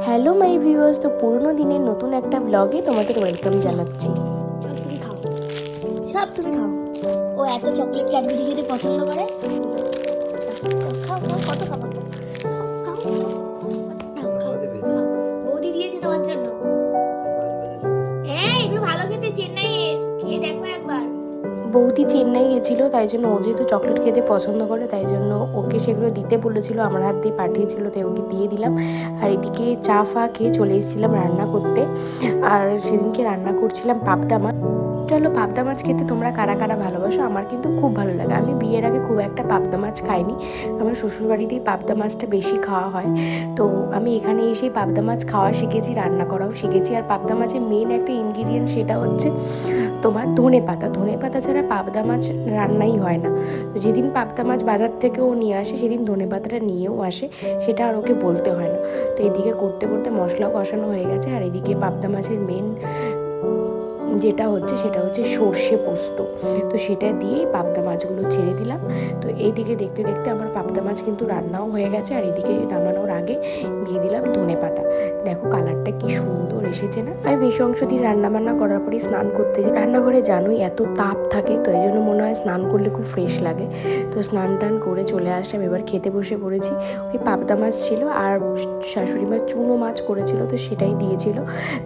Hello my viewers, তো পুরনো দিনের নতুন একটা ব্লগে তোমাদের ওয়েলকাম জানাচ্ছি। সব তুমি খাও, সব তুমি খাও। ও এত চকলেট ক্যাডবেরি খেতে পছন্দ করে। খাও খাও, কত খাবো? খাও খাও খাও খাও খাও। বৌদি দিয়েছে তোমার জন্য। হ্যাঁ, এগুলো ভালো খেতে, চেন্নাইয়ের, খেয়ে দেখো একবার। বৌদি চেন্নাই গেছিলো, তাই জন্য ও যেহেতু চকলেট খেতে পছন্দ করে তাই জন্য ওকে সেগুলো দিতে বলেছিল, আমার হাত দিয়ে পাঠিয়েছিল, তাই ওকে দিয়ে দিলাম। আর এদিকে চা ফা খেয়ে চলে এসেছিলাম রান্না করতে। আর সেদিনকে রান্না করছিলাম পাবদা মাছ। চলো, পাবদা মাছ খেতে তোমরা কারা কারা ভালোবাসো? আমার কিন্তু খুব ভালো লাগে। আমি বিয়ের আগে খুব একটা পাবদা মাছ খাইনি, আমার শ্বশুরবাড়িতেই পাবদা মাছটা বেশি খাওয়া হয়। তো আমি এখানে এসেই পাবদা মাছ খাওয়া শিখেছি, রান্না করাও শিখেছি। আর পাবদা মাছের মেন একটা ইনগ্রিডিয়েন্ট, সেটা হচ্ছে তোমার ধনেপাতা। ধনেপাতা ছাড়া পাবদা মাছ রান্নাই হয় না। তো যেদিন পাবদা মাছ বাজার থেকেও নিয়ে আসে সেদিন ধনেপাতাটা নিয়েও আসে, সেটা আর ওকে বলতে হয় না। তো এদিকে করতে করতে মশলাও কষানো হয়ে গেছে, আর এদিকে পাবদা মাছের মেন যেটা হচ্ছে সেটা হচ্ছে সর্ষে পোস্ত। তো সেটা দিয়েই পাবদা মাছগুলো ছেড়ে দিলাম। তো এইদিকে দেখতে দেখতে আমার পাবদা মাছ কিন্তু রান্নাও হয়ে গেছে, আর এদিকে নামানোর আগে দিয়ে দিলাম ধনেপাতা। দেখো কালারটা কি সুন্দর এসেছে না? আমি বেশি অংশ দিয়ে রান্নাবান্না করার পরেই স্নান করতে যাই। রান্নাঘরে জানোই এত তাপ থাকে, তো এই জন্য মনে হয় স্নান করলে খুব ফ্রেশ লাগে। তো স্নান টান করে চলে আসলাম, এবার খেতে বসে পড়েছি। ওই পাবদা মাছ ছিল আর শাশুড়ি মা চুনো মাছ করেছিল, তো সেটাই দিয়েছিল।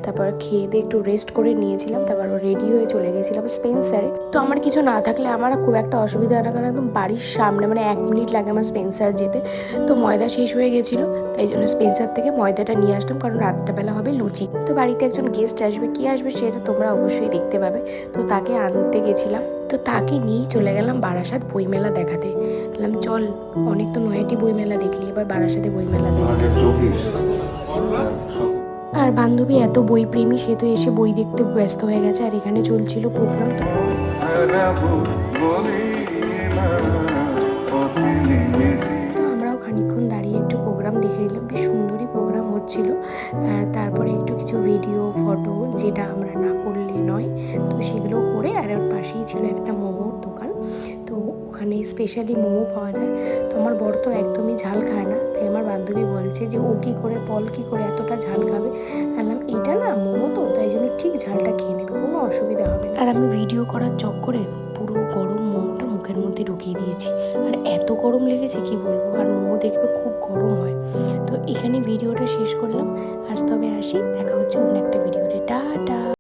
তারপর খেয়ে দিয়ে একটু রেস্ট করে নিয়েছিলাম, তারপর রেডি হয়ে চলে গেছিলাম স্পেন্সারে। তো আমার কিছু না থাকলে আমার খুব একটা অসুবিধা হয় না, কারণ একদম বাড়ির সামনে, মানে 1 মিনিট লাগে আমার স্পেন্সার যেতে। তো ময়দা শেষ হয়ে গেছিলো, তাই জন্য স্পেন্সার থেকে ময়দাটা নিয়ে আসলাম, কারণ রাত্রেবেলা হবে লুচি। তো বাড়িতে একজন গেস্ট আসবে, কি আসবে সেটা তোমরা অবশ্যই দেখতে পাবে। তো তাকে আনতে গেছিলাম, তো তাকে নিয়েই চলে গেলাম বারাসাত বইমেলা দেখাতে। বললাম চল, অনেক তো নয়াটি বইমেলা দেখলি, এবার বারাসাতে বইমেলা দেখি। আর বান্ধবী এত বই প্রেমী, সে তো এসে বই দেখতে ব্যস্ত হয়ে গেছে, আর এখানে চলছিল প্রোগ্রাম। তো আমরাও খানিকক্ষণ দাঁড়িয়ে একটু প্রোগ্রাম দেখে নিলাম, বেশ সুন্দরই প্রোগ্রাম হচ্ছিল। আর তারপরে একটু কিছু ভিডিও ফটো, যেটা আমরা না করলে নয়, তো সেগুলো করে। আর ওর পাশেই ছিল একটা মোমোর দোকান, তো ওখানে স্পেশালি মোমো পাওয়া যায়। তো আমার বর তো একদমই ঝাল খায় না, তাই আমার বান্ধবী বলছে যে ও কী করে, পল কী করে এতটা ঝাল খাবে। বললাম এটা না মোমো, তো তাই জন্য ঠিক ঝালটা খেয়ে নেবে, কোনো অসুবিধা হবে না। আর আমি ভিডিও করার চক্করে পুরো গরম মোমোটা মুখের মধ্যে ঢুকিয়ে দিয়েছি, আর এত গরম লেগেছে কি বলবো। আর মোমো দেখবে খুব গরম হয়। তো এখানে ভিডিওটা শেষ করলাম। আজ তবে আসি, দেখা হচ্ছে অন্য একটা ভিডিওতে। টাটা।